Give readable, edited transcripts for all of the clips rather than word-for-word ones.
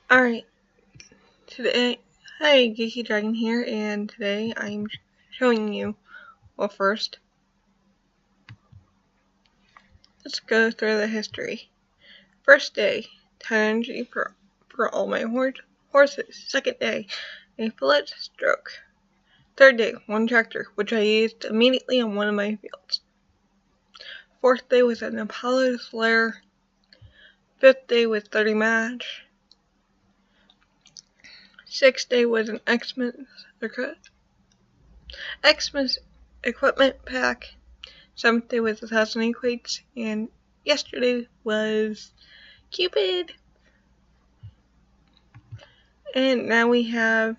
Alright, today, hi, Geeky Dragon here, and today I'm showing you, well first, let's go through the history. First day, 10 energy for all my horses. Second day, a fillet stroke. Third day, 1 tractor, which I used immediately on one of my fields. Fourth day was an Apollo Slayer. Fifth day was 30 match. Sixth day was an Xmas equipment pack. 7th day was 1,000 equates, and yesterday was Cupid. And now we have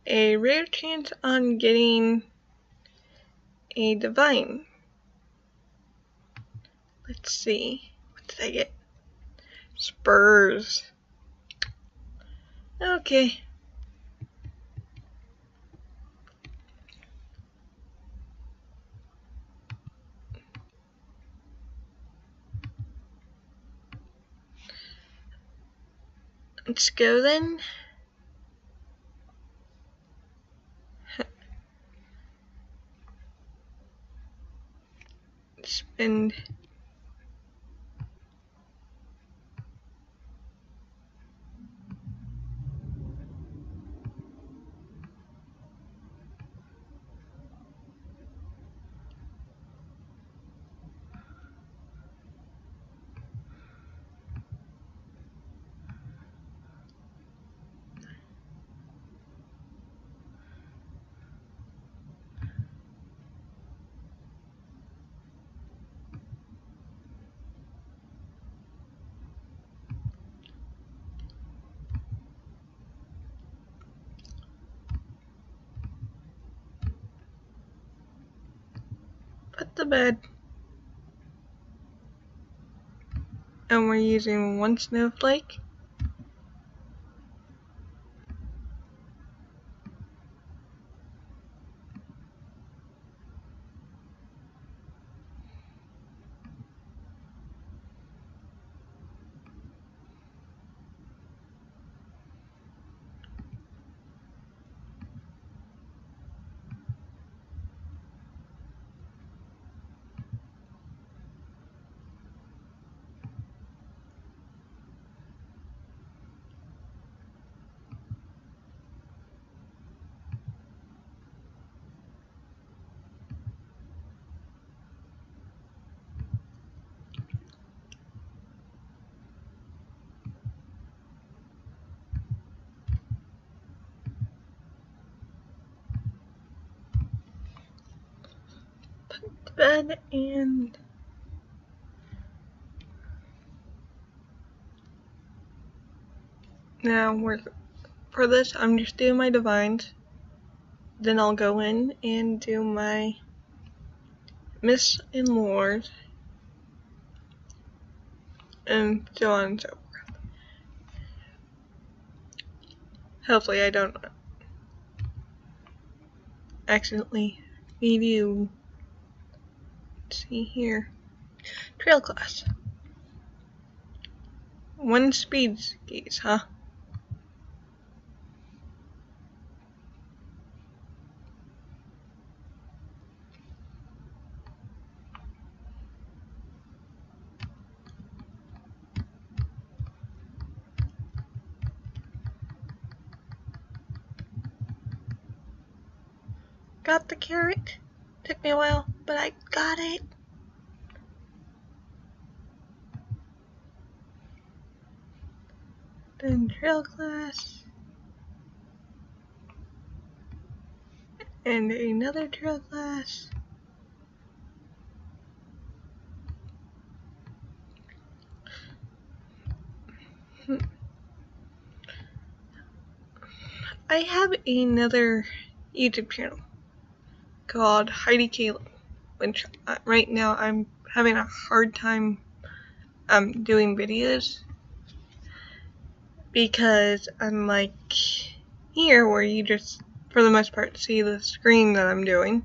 a rare chance on getting a divine. Let's see, what did I get? Spurs. Okay. Let's go then. Spend put the bed. And we're using 1 snowflake. Put the bed, and now for this, I'm just doing my divines. Then I'll go in and do my Myths and Lores, and so on and so forth. Hopefully I don't accidentally feed you. Let's see here. Trail class. 1 speed skis, huh? Got the carrot. Took me a while, but I got it. Then trail class. And another trail class. I have another YouTube channel called Heidi Caleb, which right now I'm having a hard time doing videos because unlike here where you just for the most part see the screen that I'm doing,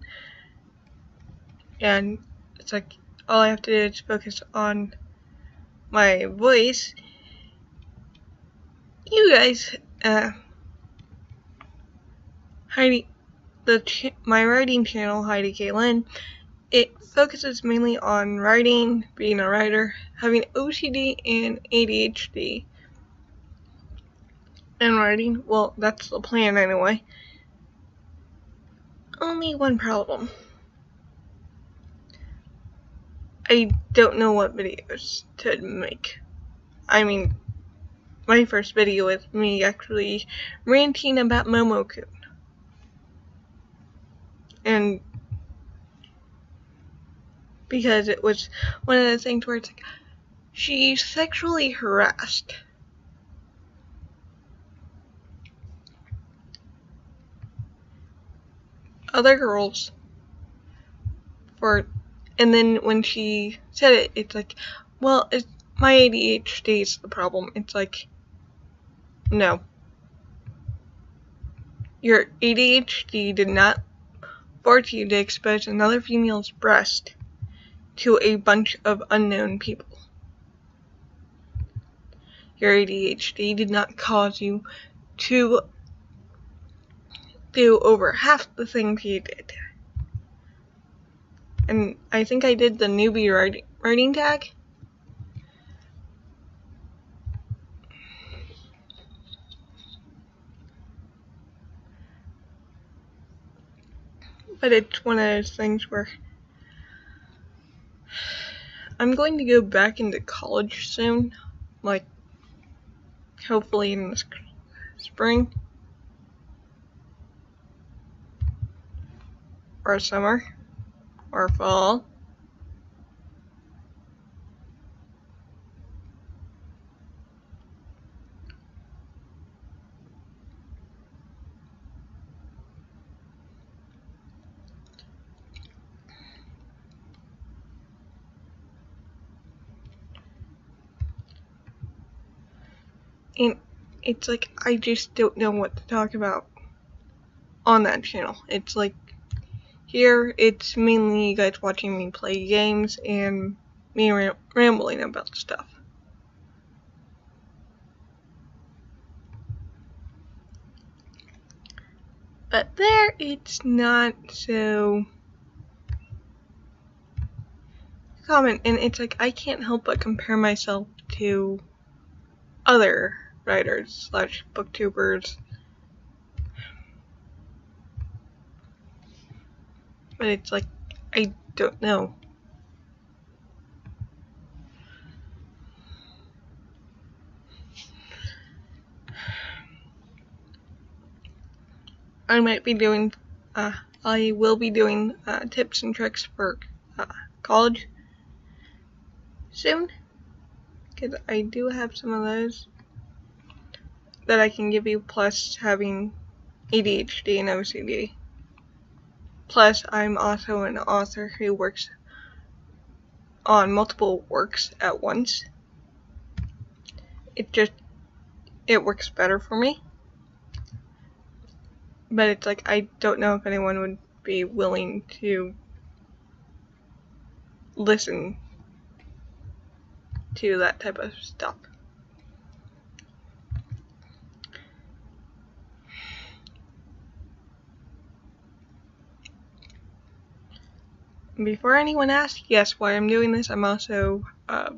and it's like all I have to do is focus on my voice. you guys, Heidi, my writing channel, Heidi Kaylin, it focuses mainly on writing, being a writer, having OCD and ADHD, and writing. Well, that's the plan anyway. Only one problem. I don't know what videos to make. I mean, my first video is me actually ranting about Momo-kun. And because it was one of the things where it's like, she sexually harassed other girls and then when she said it, it's like, well, my ADHD is the problem. It's like, no. Your ADHD did not force you to expose another female's breast to a bunch of unknown people. Your ADHD did not cause you to do over half the things you did. And I think I did the newbie writing tag. But it's one of those things where I'm going to go back into college soon, like hopefully in the spring or summer or fall. And it's like, I just don't know what to talk about on that channel. It's like, here, it's mainly you guys watching me play games and me rambling about stuff. But there, it's not so common, and it's like, I can't help but compare myself to other writers / booktubers. But it's like, I don't know. I will be doing tips and tricks for college soon, because I do have some of those that I can give you, plus having ADHD and OCD. Plus, I'm also an author who works on multiple works at once. It works better for me. But it's like, I don't know if anyone would be willing to listen to that type of stuff. Before anyone asks, yes, why I'm doing this, I'm also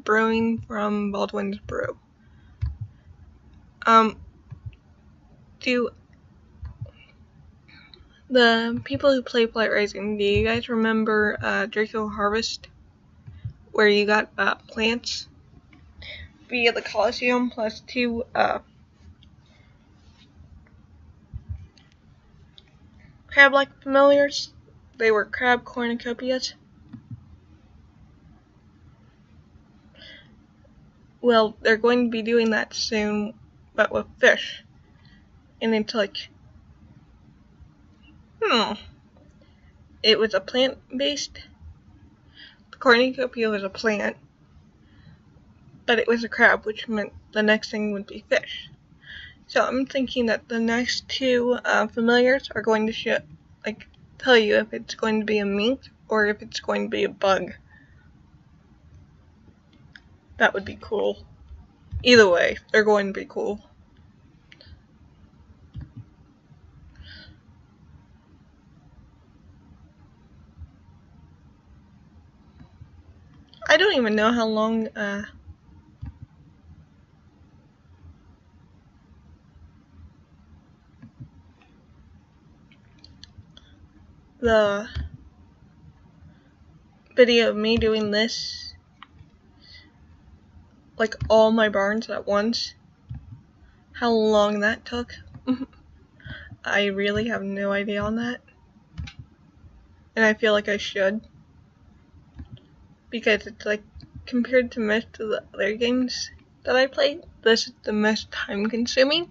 brewing from Baldwin's Brew. Do the people who play Flight Rising, do you guys remember Draco Harvest, where you got plants via the Coliseum plus 2 crab-like familiars? They were crab cornucopias. Well, they're going to be doing that soon, but with fish. And it's like, it was a plant-based. The cornucopia was a plant, but it was a crab, which meant the next thing would be fish. So I'm thinking that the next 2 familiars are going to tell you if it's going to be a mink or if it's going to be a bug. That would be cool. Either way, they're going to be cool. even know how long the video of me doing this, like all my barns at once, how long that took. I really have no idea on that, and I feel like I should, because it's like, compared to most of the other games that I played, this is the most time consuming.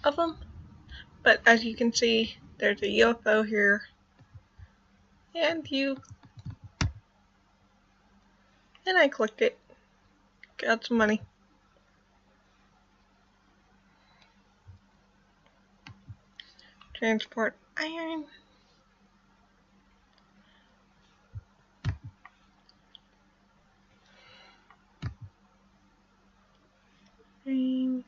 Of them. But as you can see, there's a UFO here, and I clicked it, got some money. Transport iron. Green.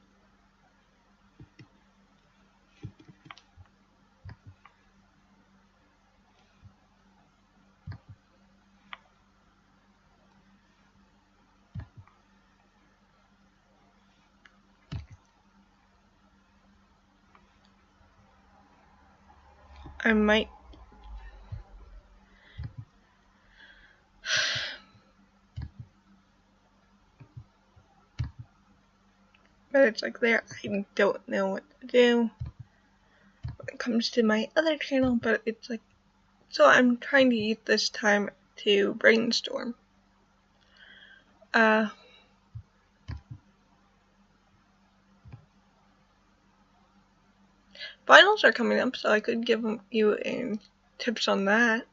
I might but it's like there, I don't know what to do when it comes to my other channel, but it's like, so I'm trying to use this time to brainstorm. Finals are coming up, so I could give you tips on that.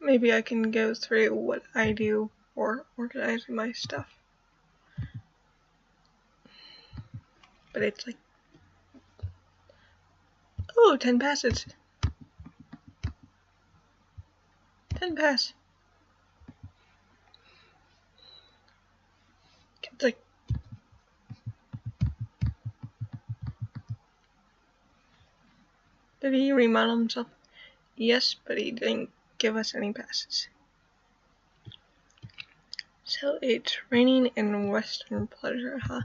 Maybe I can go through what I do for organizing my stuff. But it's like, oh, 10 passes. 10 pass. It's like, did he remodel himself? Yes, but he didn't give us any passes. So it's raining in Western Pleasure, huh?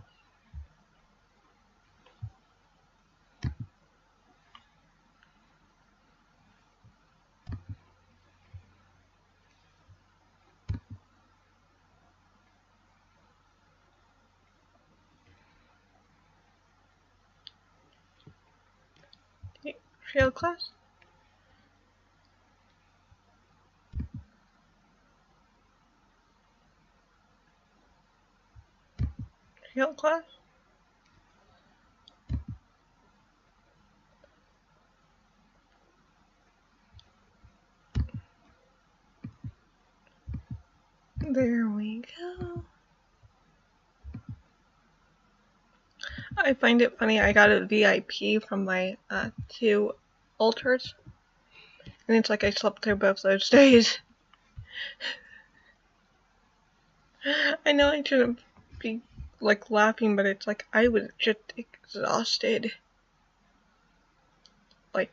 Trail class? Trail class? There we go. I find it funny, I got a VIP from my 2 altars, and it's like I slept through both those days. I know I shouldn't be like laughing, but it's like I was just exhausted, like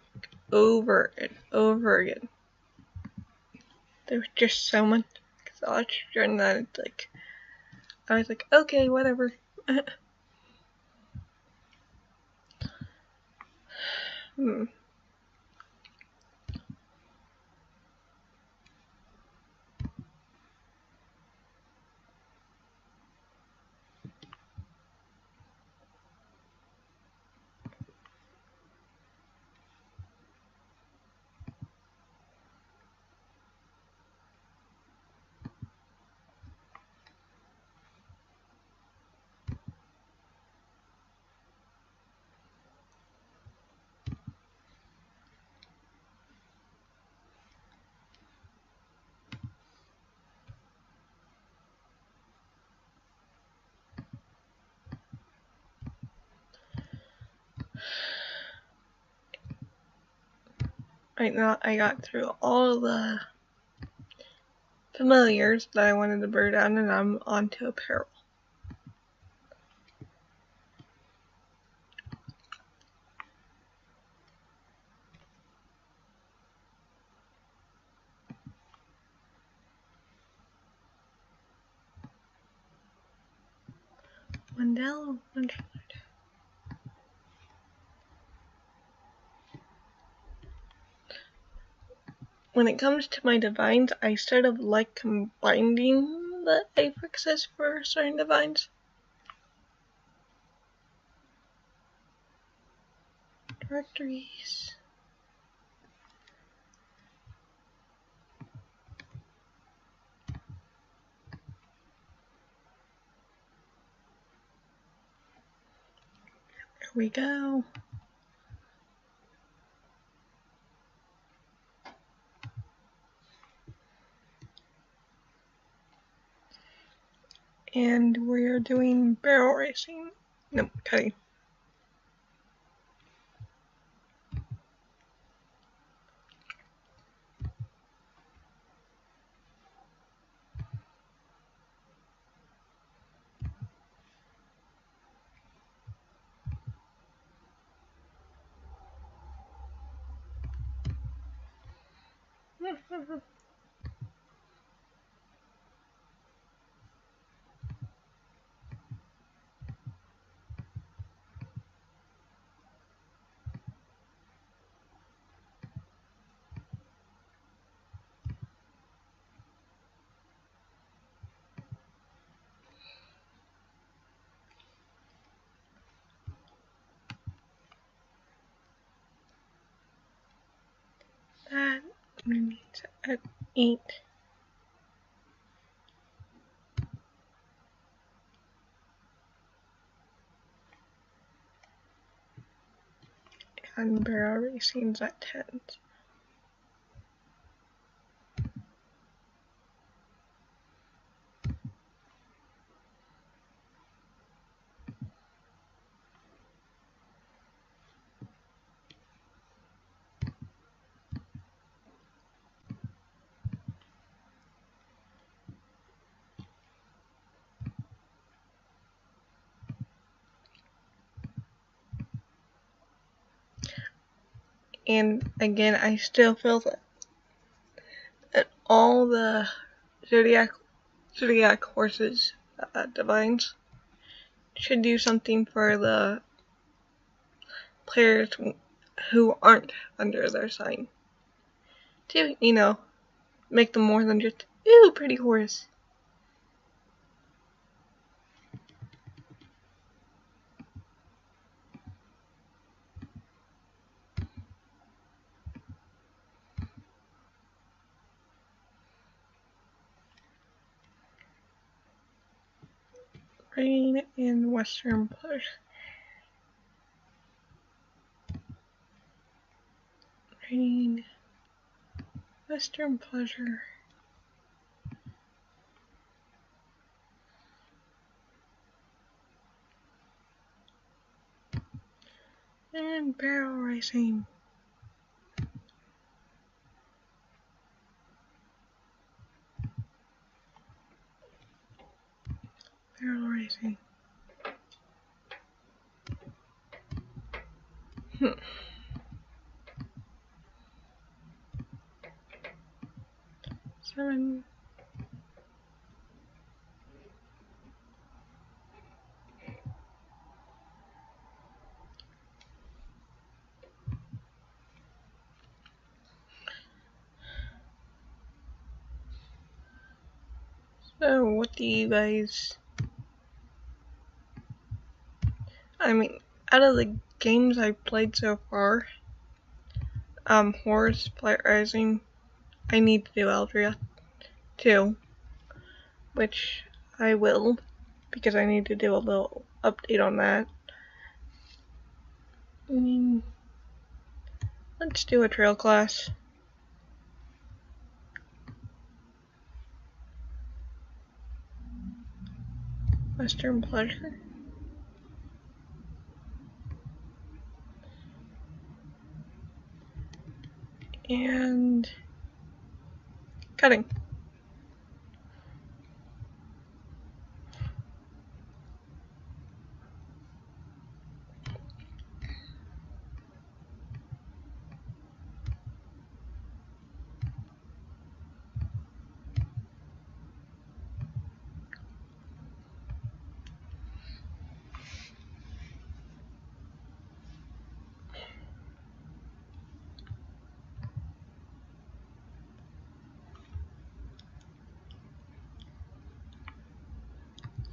over and over again. There was just so much exhaustion that it's like I was like, okay, whatever. Right now, I got through all the familiars that I wanted to burn down, and I'm on to apparel. Wendell Wonderland. When it comes to my divines, I sort of like combining the affixes for certain divines. Directories. There we go. And we're doing barrel racing. No, cutting. That means at 8. And barrel racing's at 10. And again, I still feel that all the zodiac horses divines should do something for the players who aren't under their sign to, make them more than just, ooh, pretty horse. Rain in Western Pleasure. Rain, Western Pleasure. And barrel racing. Barrel racing. 7. So, what do you guys... I mean, out of the games I've played so far, Howrse, Flight Rising, I need to do Eldria too, which I will, because I need to do a little update on that. Let's do a trail class. Western Pleasure. And cutting.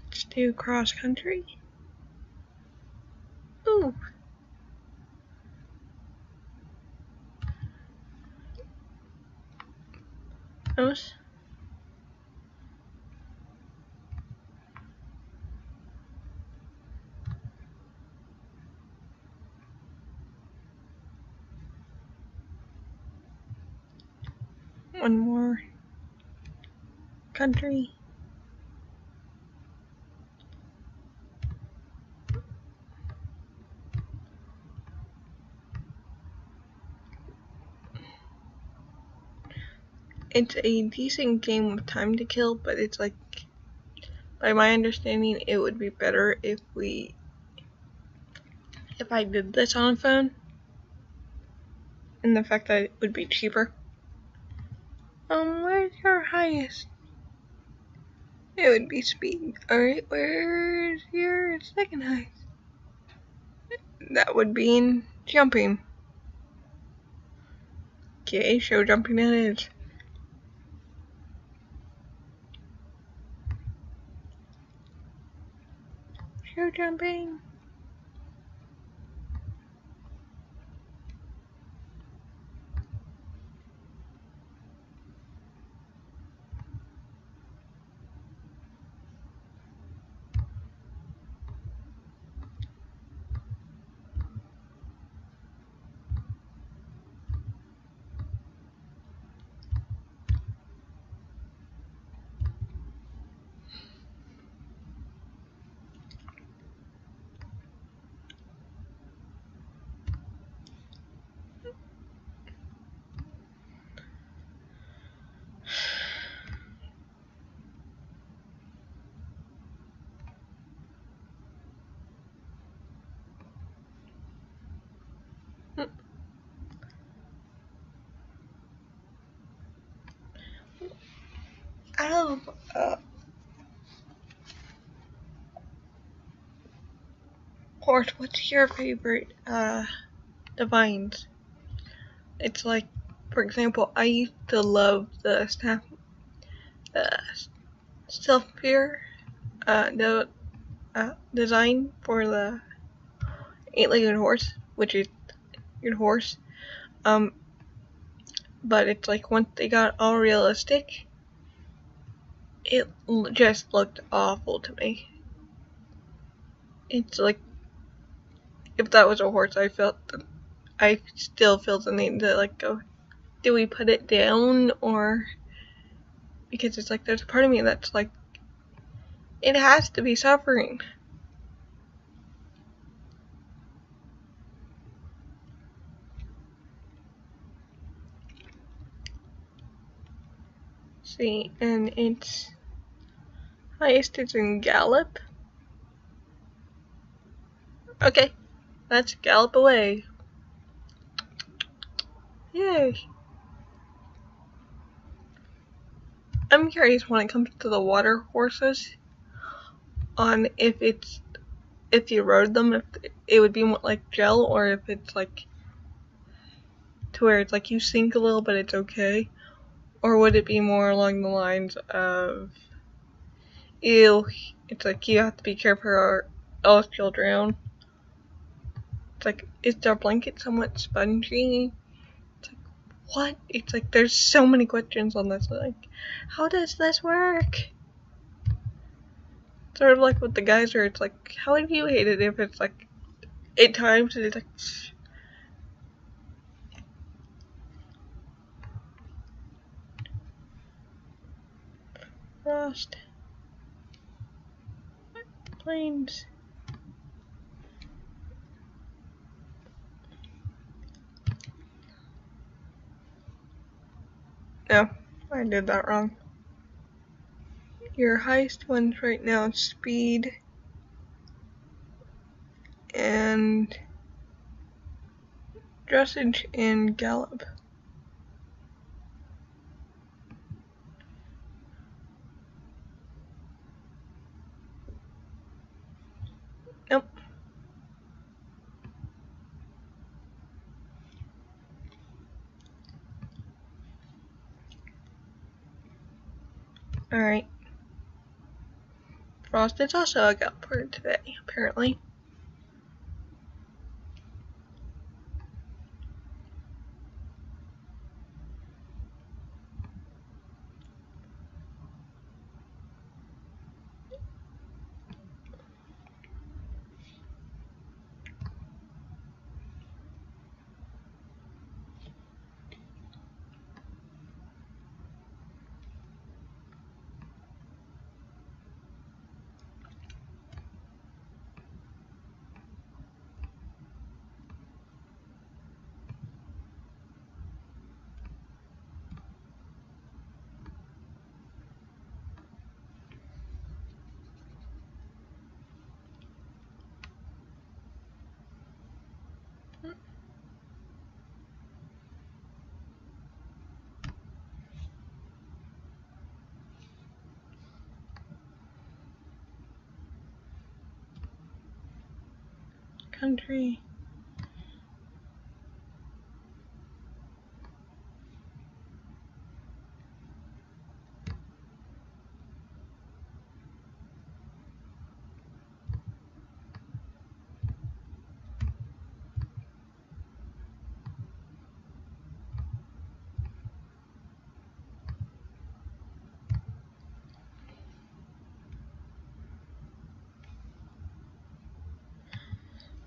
Let's do cross country. Ooh. Those. One more country. It's a decent game with time to kill, but it's like, by my understanding, it would be better if I did this on a phone, and the fact that it would be cheaper. Where's your highest? It would be speed. Alright, where's your second highest? That would be in jumping. Okay, show jumping it is. Show jumping. Out of Howrse, what's your favorite divines? It's like, for example, I used to love the Self-Fear design for the 8-legged horse, which is your horse. But it's like once they got all realistic, it just looked awful to me. It's like, if that was a horse, I still feel the need to like go, do we put it down, or, because it's like there's a part of me that's like, it has to be suffering. see, and its highest is in gallop. Okay, let's gallop away. Yay! I'm curious when it comes to the water horses on if you rode them, if it would be more like gel, or if it's like to where it's like you sink a little but it's okay, or would it be more along the lines of ew, it's like you have to be careful or else you'll drown. It's like, is their blanket somewhat spongy? It's like, what? It's like there's so many questions on this, like how does this work? Sort of like with the geyser, it's like, how would you hate it if it's like 8 times and it's like frost plains. No, I did that wrong. Your highest ones right now is speed and dressage and gallop. Nope. Alright. Frost is also a galloper today, apparently. Country.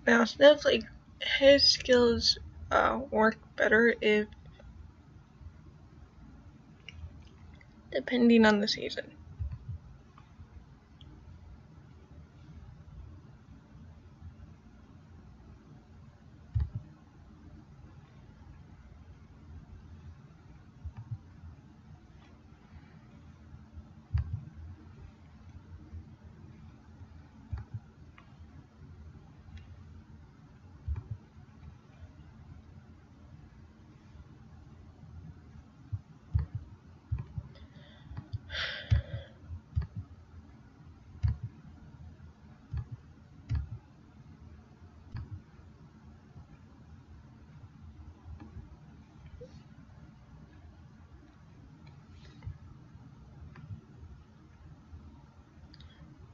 Now, Snowflake, his skills work better if depending on the season.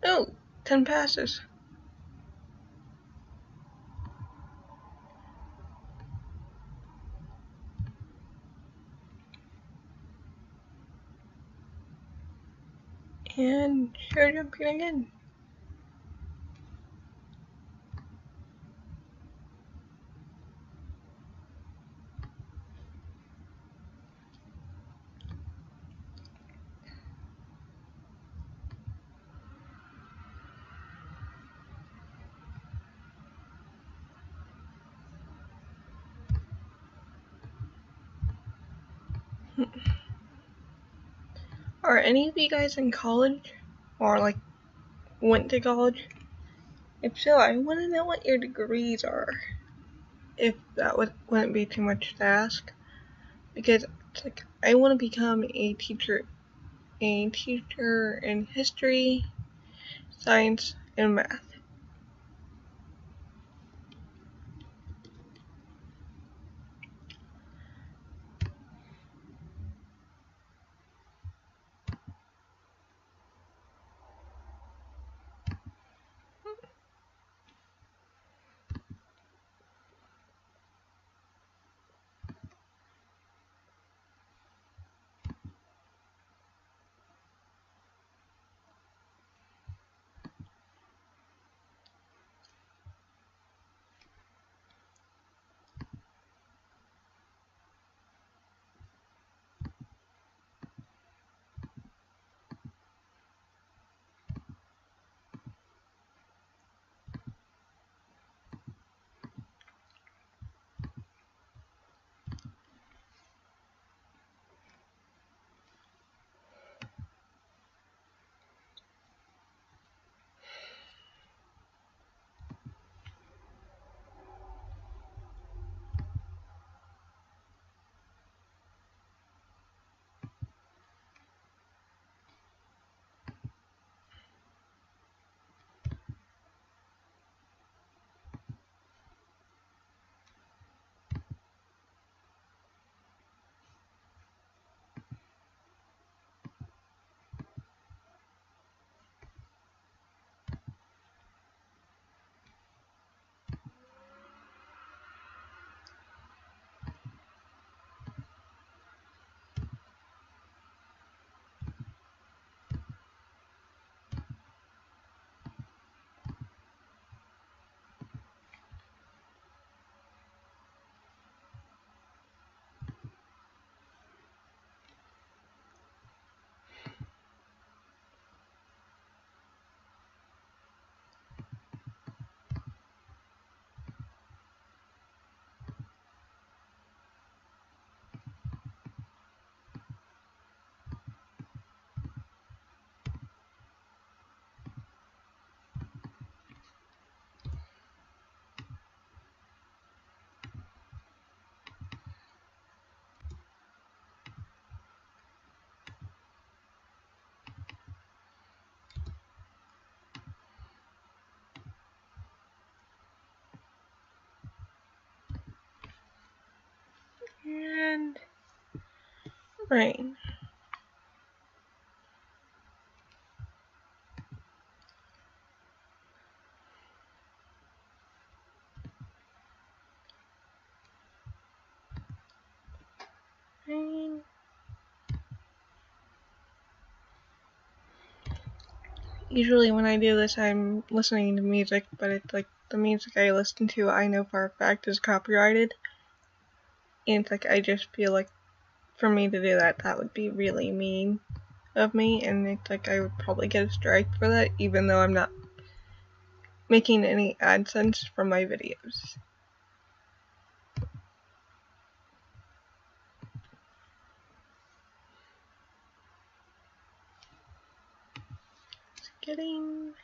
Oh, 10 passes. And show jumping again. Are any of you guys in college? Or like went to college? If so, I want to know what your degrees are. If that wouldn't be too much to ask. Because it's like, I want to become a teacher in history, science, and math. And rain. Rain. Usually when I do this, I'm listening to music, but it's like the music I listen to, I know for a fact is copyrighted. And it's like, I just feel like for me to do that, that would be really mean of me, and it's like I would probably get a strike for that, even though I'm not making any AdSense from my videos. Just kidding.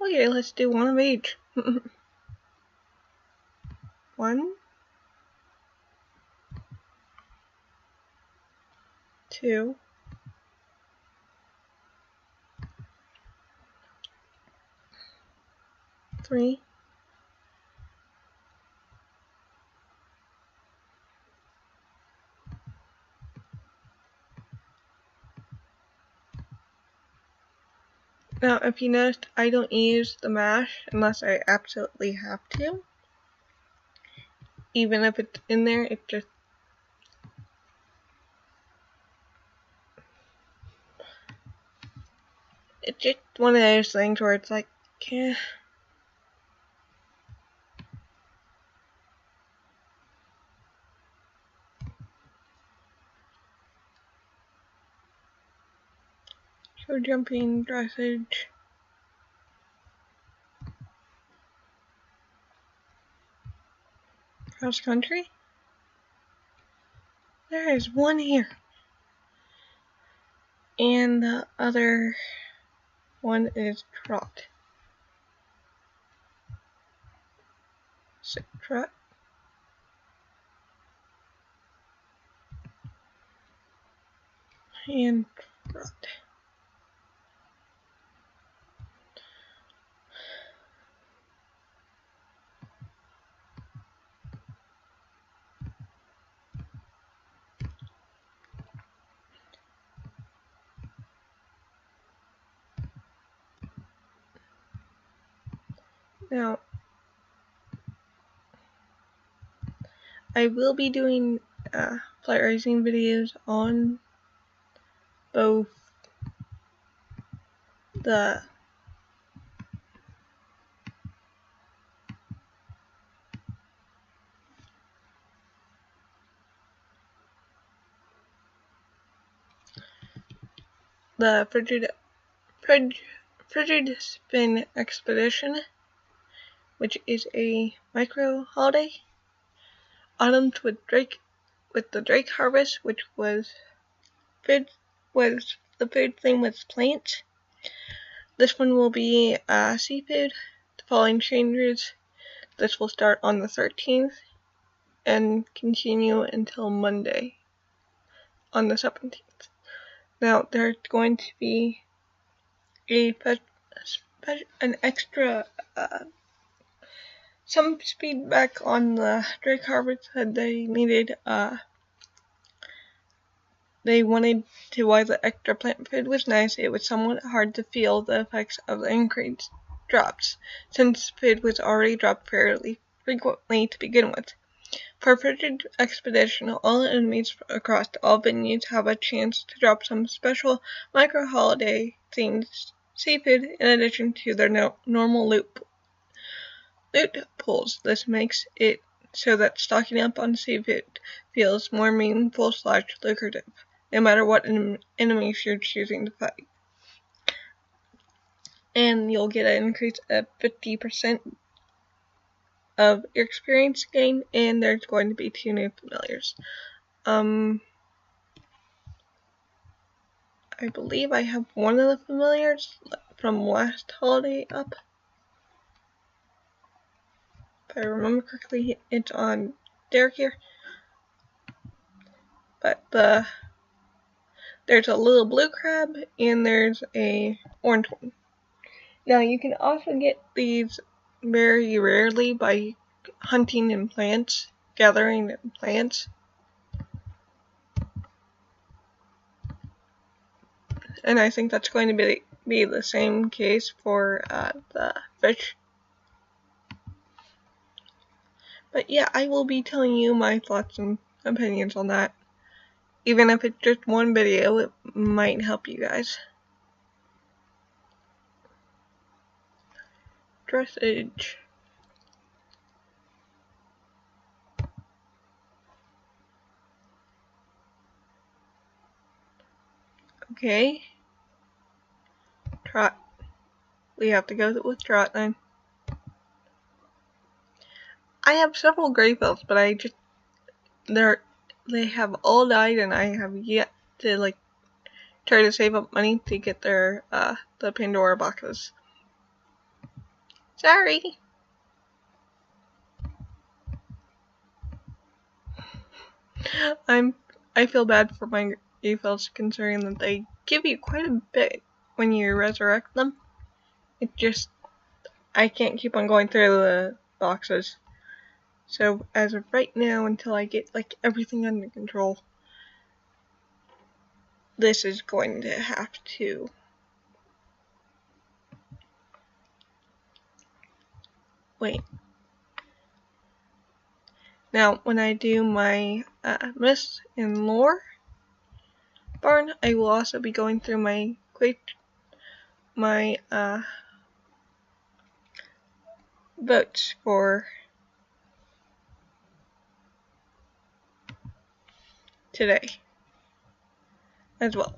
Okay, let's do one of each. 1, 2, 3, 4. Now, if you noticed, I don't use the mash unless I absolutely have to. Even if it's in there, it's just one of those things where it's like, yeah. So jumping, dressage. Cross country? There is one here. And the other one is Trot. So, Trot. And Trot. Now, I will be doing flight racing videos on both the frigid spin expedition, which is a micro holiday. Autumns with the Drake harvest, which was the food theme with plants. This one will be seafood. The following changes. This will start on the 13th and continue until Monday on the 17th. Now there's going to be an extra some feedback on the Drake harvest that they needed. They wanted to, while the extra plant food was nice, it was somewhat hard to feel the effects of the increased drops, since food was already dropped fairly frequently to begin with. For Frigid Expedition, all enemies across all venues have a chance to drop some special micro-holiday themed seafood in addition to their normal loot pools. This makes it so that stocking up on seafood feels more meaningful / lucrative, no matter what enemies you're choosing to fight. And you'll get an increase of 50% of your experience gain, and there's going to be 2 new familiars. I believe I have one of the familiars from last holiday up. If I remember correctly, it's on Derek here. But there's a little blue crab and there's a orange one. Now you can also get these very rarely by hunting in plants, gathering in plants. And I think that's going to be the same case for the fish. But yeah, I will be telling you my thoughts and opinions on that. Even if it's just one video, it might help you guys. Dressage. Okay. Trot. We have to go with Trot then. I have several Greyfells, but they have all died, and I have yet to try to save up money to get their the Pandora boxes. Sorry. I feel bad for my Greyfells considering that they give you quite a bit when you resurrect them. I can't keep on going through the boxes. So as of right now, until I get everything under control, this is going to have to wait. Now, when I do my Myth and Lore barn, I will also be going through my votes for today as well,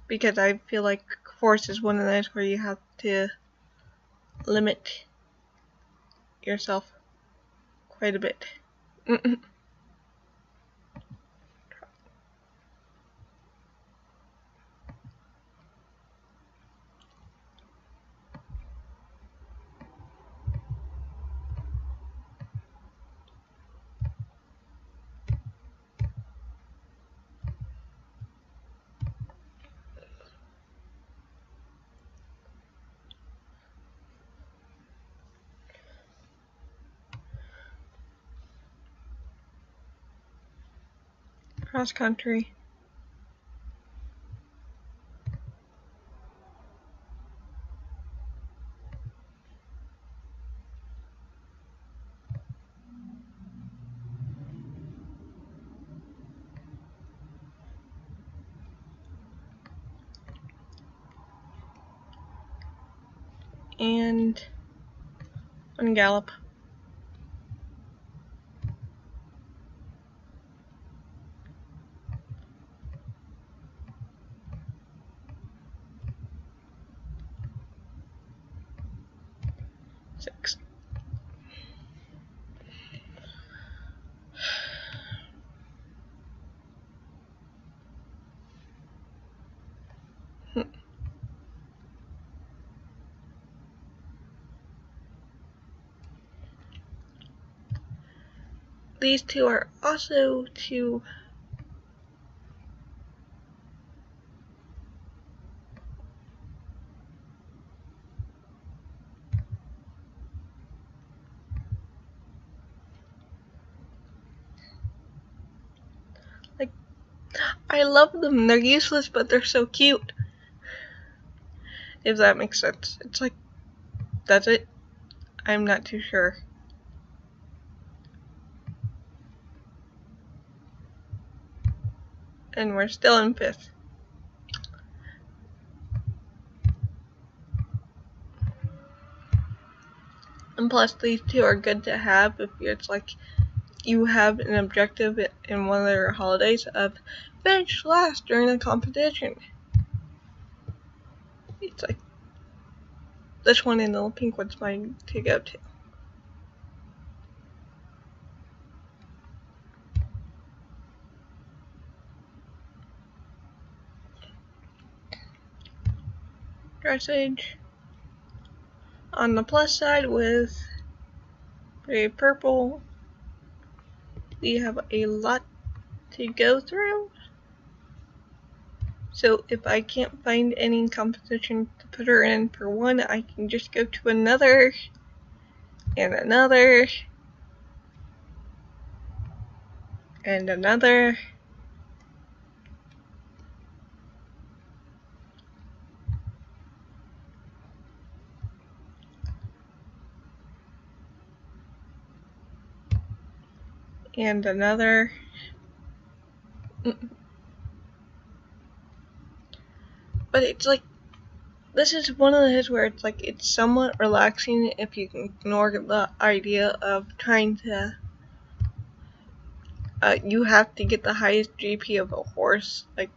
because I feel like Force is one of those where you have to limit yourself quite a bit. cross country. And on gallop. Six. These two are also two I love them. They're useless, but they're so cute. If that makes sense. It's like, that's it? I'm not too sure. And we're still in 5th. And plus, these two are good to have if it's like you have an objective in one of their holidays of finish last during a competition. It's like this one and the pink one's mine to go to. Dressage on the plus side with a purple. We have a lot to go through. So if I can't find any competition to put her in for one, I can just go to another and another and another. And another. But it's like, this is one of those where it's like, it's somewhat relaxing if you can ignore the idea of trying to, you have to get the highest GP of a horse, like,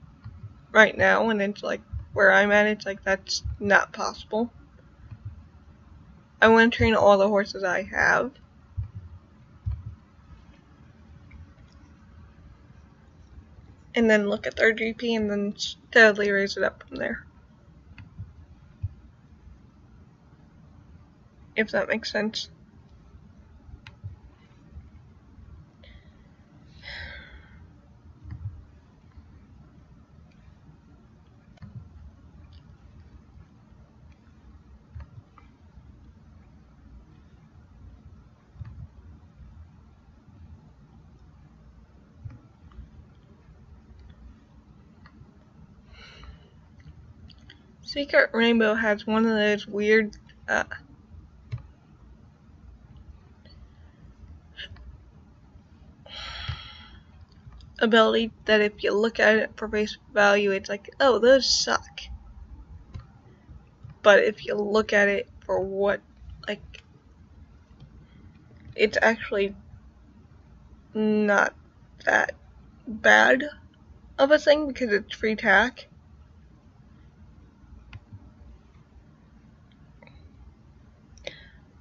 right now, and it's like, where I'm at, it's like, that's not possible. I want to train all the horses I have. And then look at their GP and then steadily raise it up from there. If that makes sense. Secret Rainbow has one of those weird ability that if you look at it for face value, it's like, oh, those suck. But if you look at it for what, like, it's actually not that bad of a thing because it's free tack.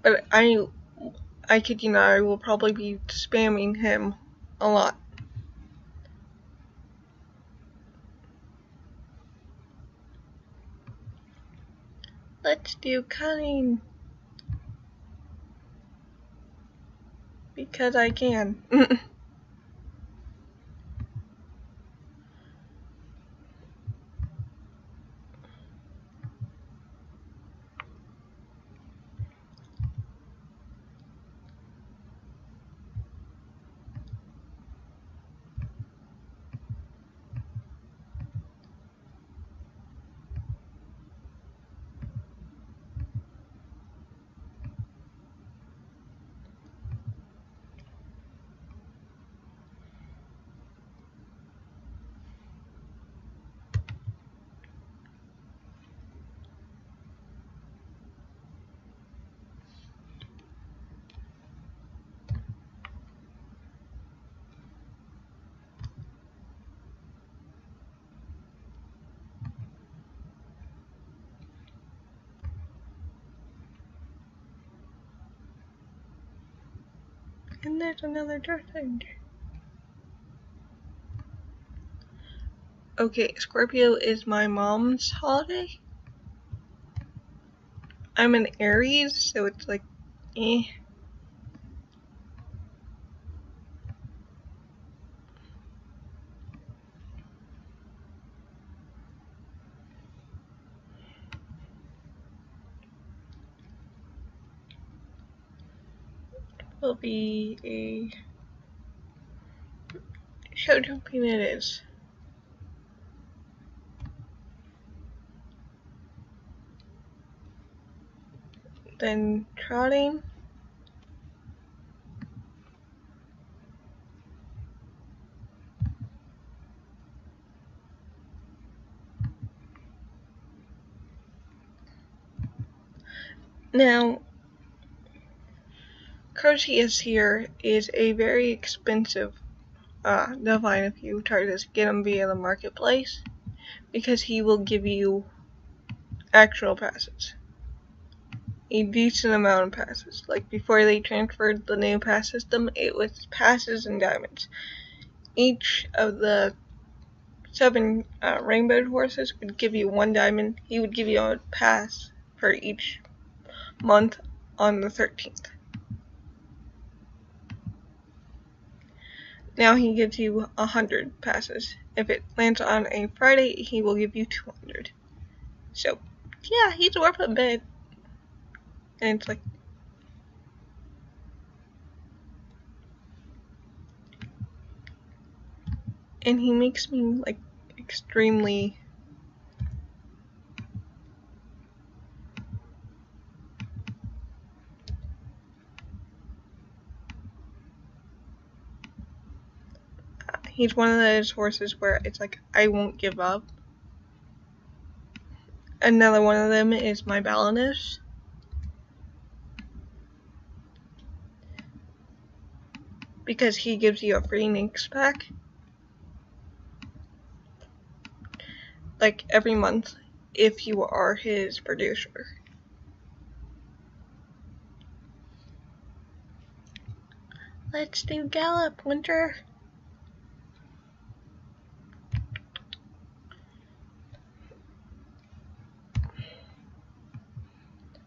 But I kid you not, I will probably be spamming him a lot. Let's do cunning. Because I can. there's another dirt thing. Okay, Scorpio is my mom's holiday. I'm an Aries, so it's like, eh. Will be a show jumping it is. Then trotting. Now, Crocius here is a very expensive divine if you try to get him via the marketplace, because he will give you actual passes. A decent amount of passes. Like before they transferred the new pass system, it was passes and diamonds. Each of the 7 rainbow horses would give you 1 diamond. He would give you a pass for each month on the 13th. Now he gives you 100 passes. If it lands on a Friday, he will give you 200. So, yeah, he's worth a bit. And it's like, and he makes me like extremely he's one of those horses where it's like, I won't give up. Another one of them is my Balinus. Because he gives you a free Nix pack. Like every month, if you are his producer. Let's do Gallop, Winter.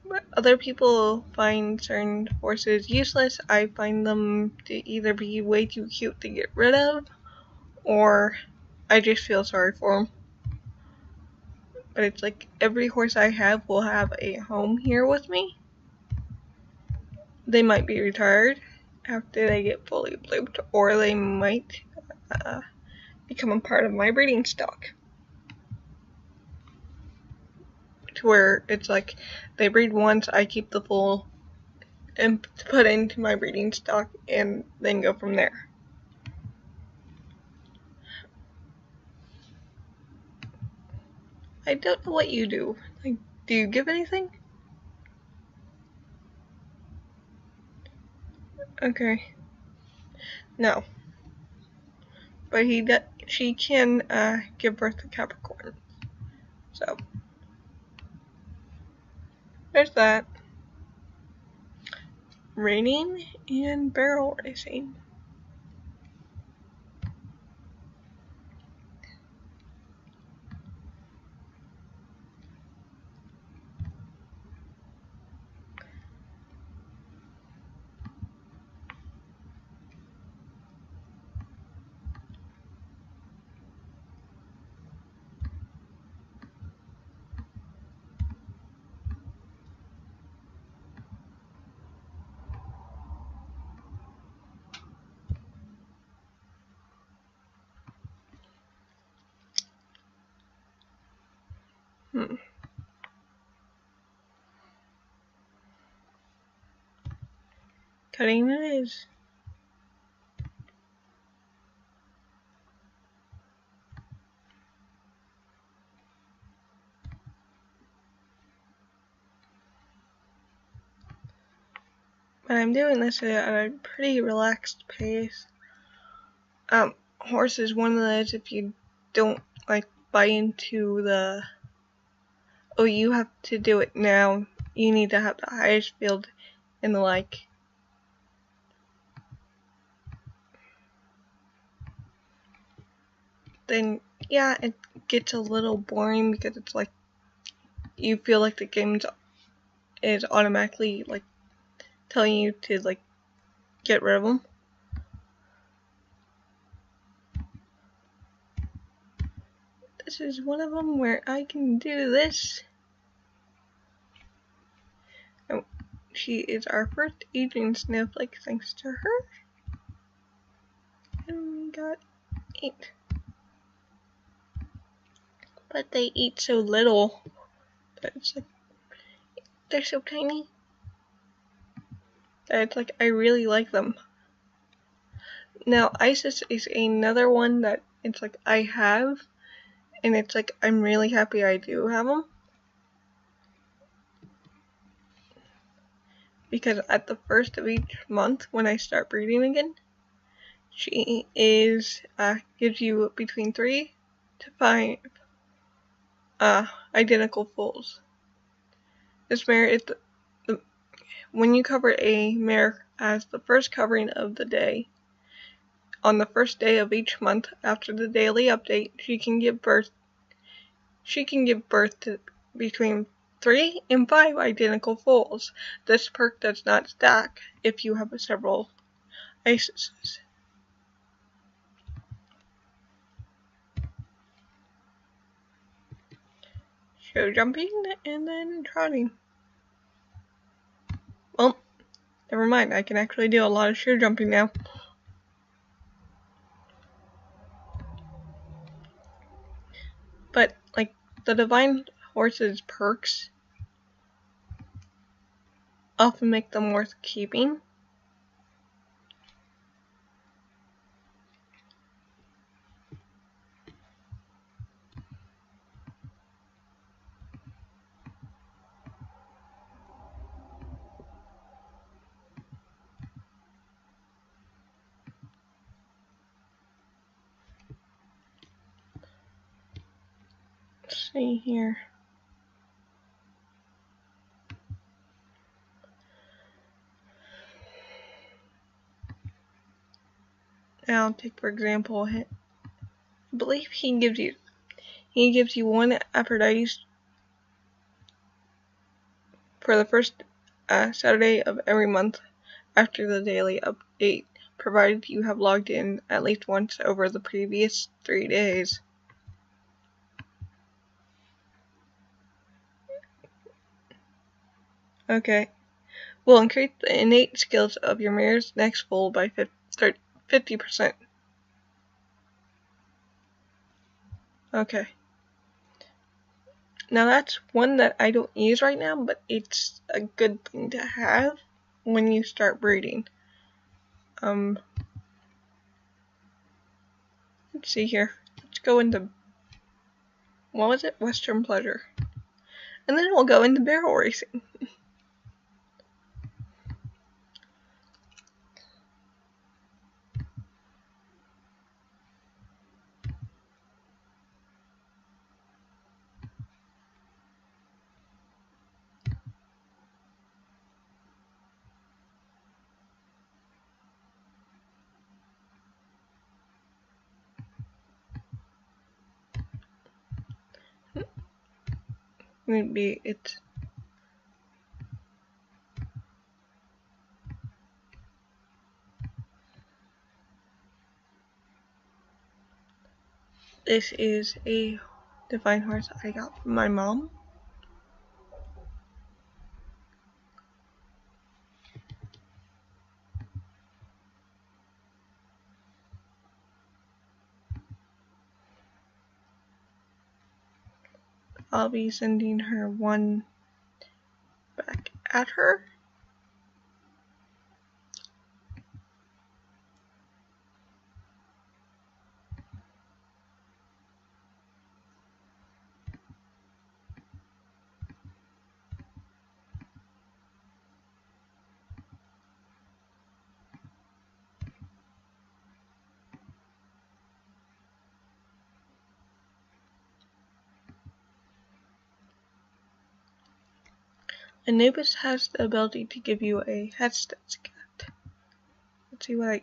But other people find certain horses useless. I find them to either be way too cute to get rid of, or I just feel sorry for them. But it's like every horse I have will have a home here with me. They might be retired after they get fully blooped, or they might become a part of my breeding stock. To where it's like they breed once, I keep the foal and put into my breeding stock and then go from there. I don't know what you do. Like, do you give anything? Okay. No. But she can give birth to Capricorn. So there's that. Raining and barrel racing. Cutting it is. But I'm doing this at a pretty relaxed pace. Horse is one of those, if you don't like buy into the, oh, you have to do it now, you need to have the highest field and the like. then yeah, it gets a little boring because it's like you feel like the game is automatically like telling you to like get rid of them. This is one of them where I can do this. Oh, she is our first Asian snowflake thanks to her. And we got 8. But they eat so little that it's like they're so tiny that it's like I really like them. Now Isis is another one that it's like I have, and it's like I'm really happy I do have them. Because at the first of each month when I start breeding again, she is gives you between 3 to 5 identical foals. This mare is when you cover a mare as the first covering of the day, on the first day of each month after the daily update, she can give birth to between 3 and 5 identical foals. This perk does not stack if you have several Isises. Show jumping and then trotting. Well, never mind, I can actually do a lot of show jumping now. But, like, the Divine Horse's perks often make them worth keeping. Let's see here. Now, take for example, I believe he gives you 1 Aphrodite for the first Saturday of every month after the daily update, provided you have logged in at least once over the previous 3 days. Okay. Will increase the innate skills of your mare's next foal by 50%. Okay. Now that's one that I don't use right now, but it's a good thing to have when you start breeding. Let's see here. Let's go into, what was it? Western Pleasure. And then we'll go into barrel racing. Maybe it's this is a Divine Horse I got from my mom. I'll be sending her one back at her. Anubis has the ability to give you a head stats cat. Let's see what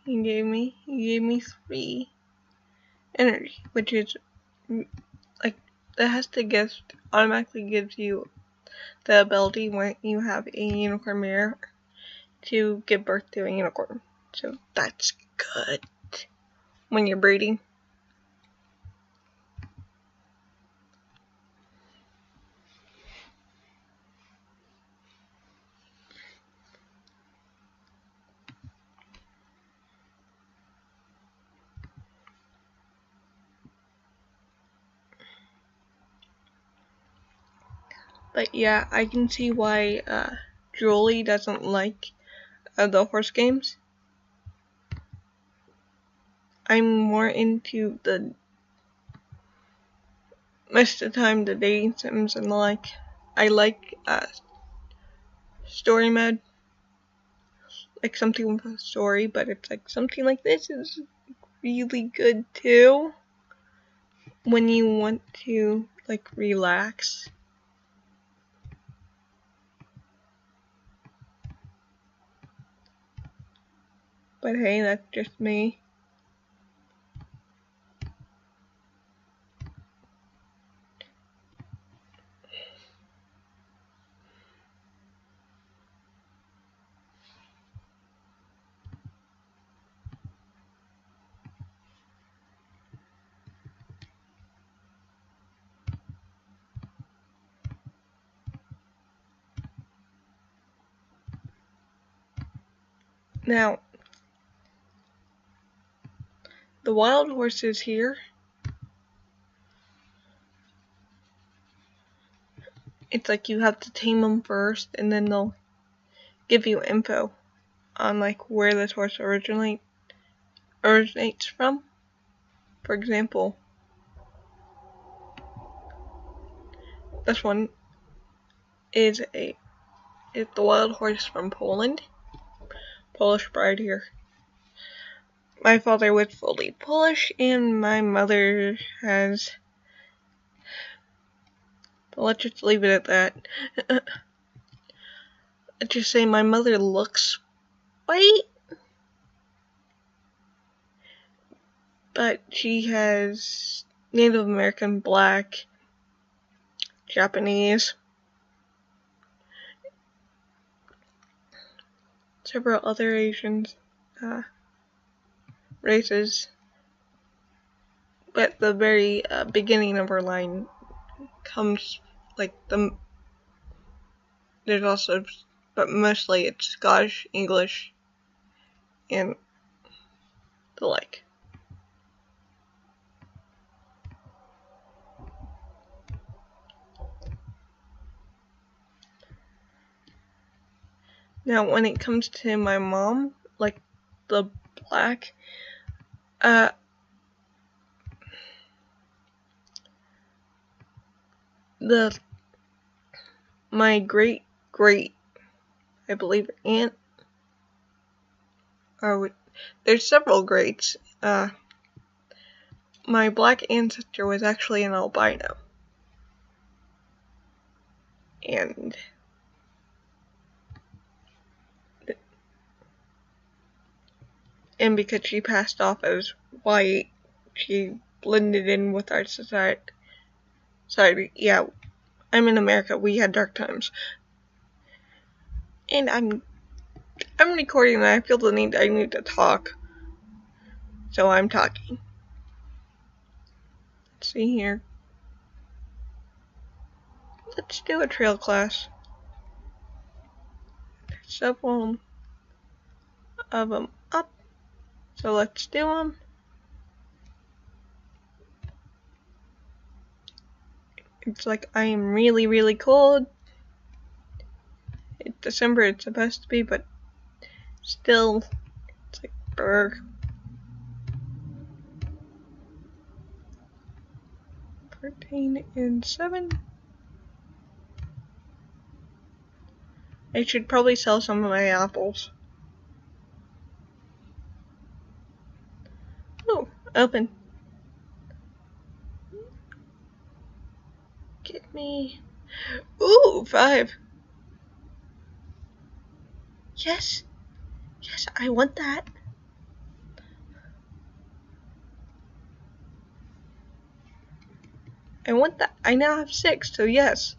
he gave me. He gave me 3. energy, which is like automatically gives you the ability when you have a unicorn mare to give birth to a unicorn. So that's good when you're breeding. But yeah, I can see why Julie doesn't like the horse games. I'm more into most of the time the dating sims and the like. I like story mode, like something with a story, but it's like something like this is really good too when you want to like relax. But hey, that's just me. Now, the wild horses here, it's like you have to tame them first, and then they'll give you info on like where this horse originates from. For example, this one is the wild horse from Poland. Polish bride here. My father was fully Polish, and my mother has. Let's just leave it at that. Let's just say my mother looks white, but she has Native American, Black, Japanese, several other Asian races. But the very beginning of her line comes like there's also, but mostly it's Scottish, English, and the like. Now, when it comes to my mom, like the Black, my great, I believe, aunt, there's several greats. My Black ancestor was actually an albino. And because she passed off as white, she blended in with our society. Sorry, yeah, I'm in America. We had dark times. And I'm recording and I feel the need I need to talk. So I'm talking. Let's see here. Let's do a trail class. There's several of them up. So let's do them. It's like I am really, really cold. It's December, it's supposed to be, but still, it's like brr. 14 and 7. I should probably sell some of my apples. Oh, open. Get me. Ooh, 5. Yes. Yes, I want that. I want that. I now have 6, so yes.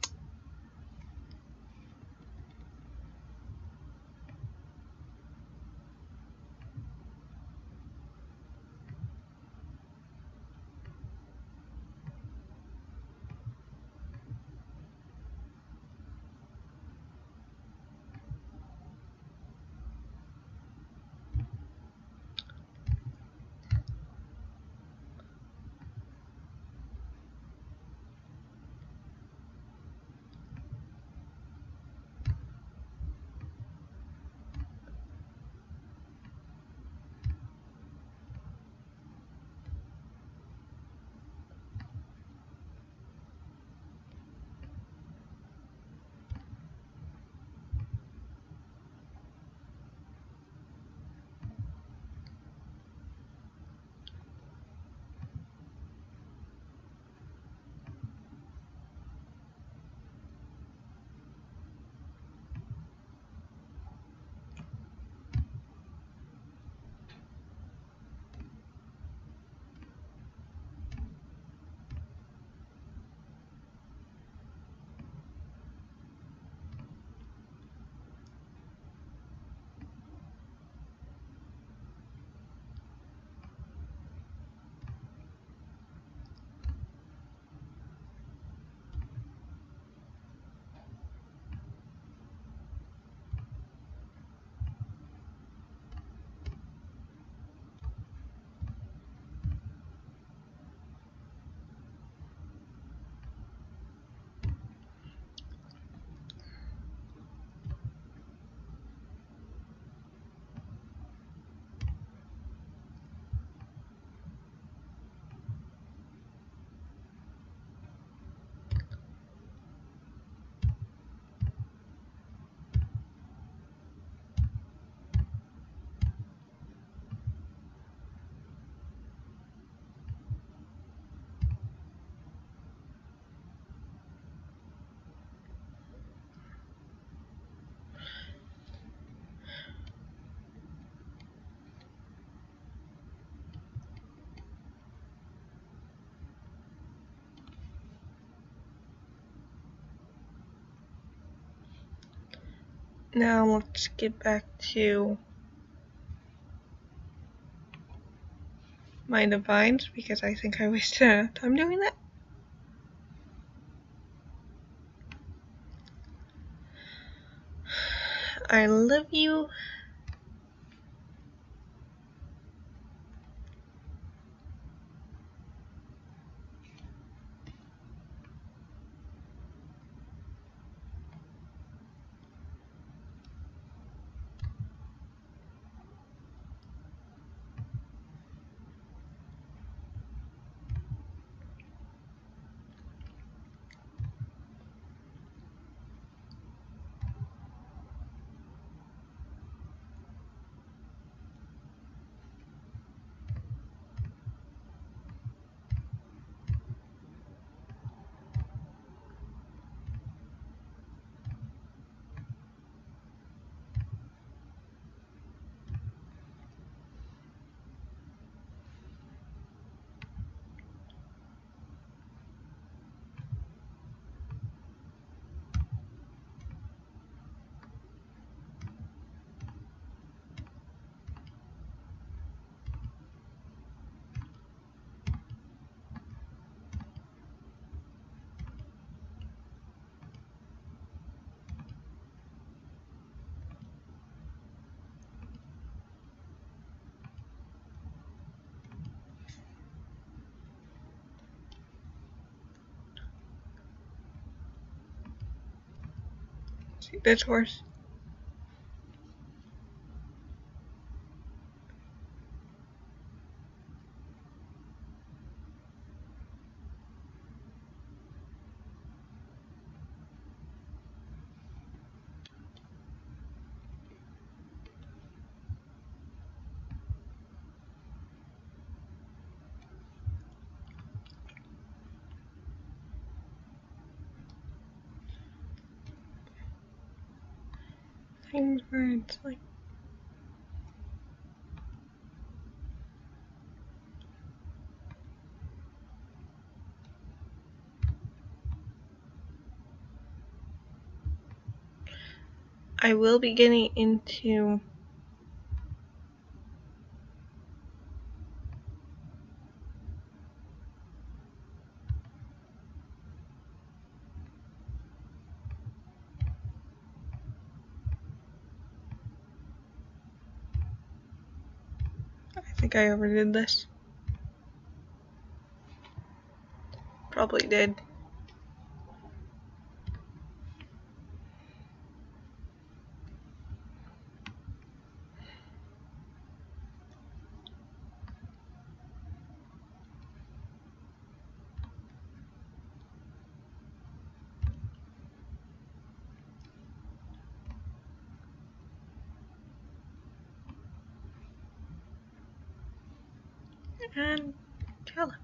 Now let's get back to my divines, because I think I wasted enough time doing that. I love you. See, that's worse. Things where it's like I will be getting into I think I overdid this. Probably did. And kill him.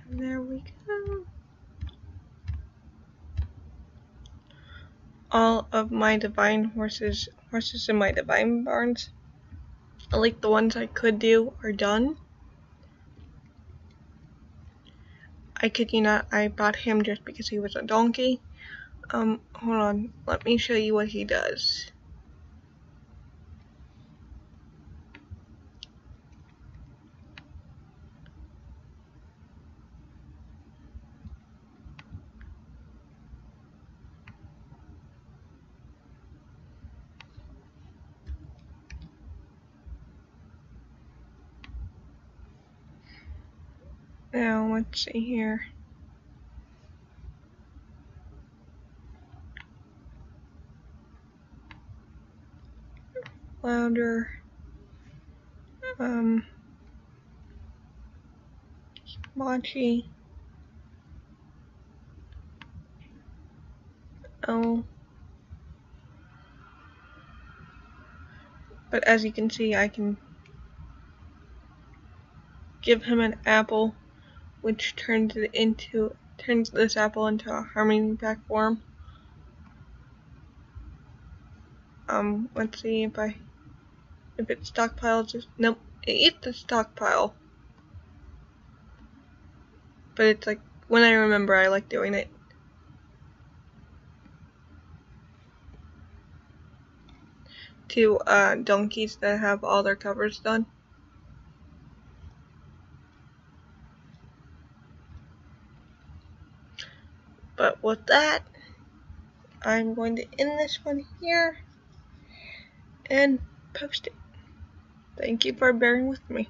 And there we go. All of my divine horses in my divine barns, like the ones I could do, are done. I kid you not, I bought him just because he was a donkey. Hold on, let me show you what he does. Now, let's see here. Louder. Machi. Oh. But as you can see, I can give him an apple, which turns this apple into a harmony pack form. Let's see if it stockpiles. Nope, it eats the stockpile. But it's like, when I remember, I like doing it. To donkeys that have all their covers done. But with that, I'm going to end this one here and post it. Thank you for bearing with me.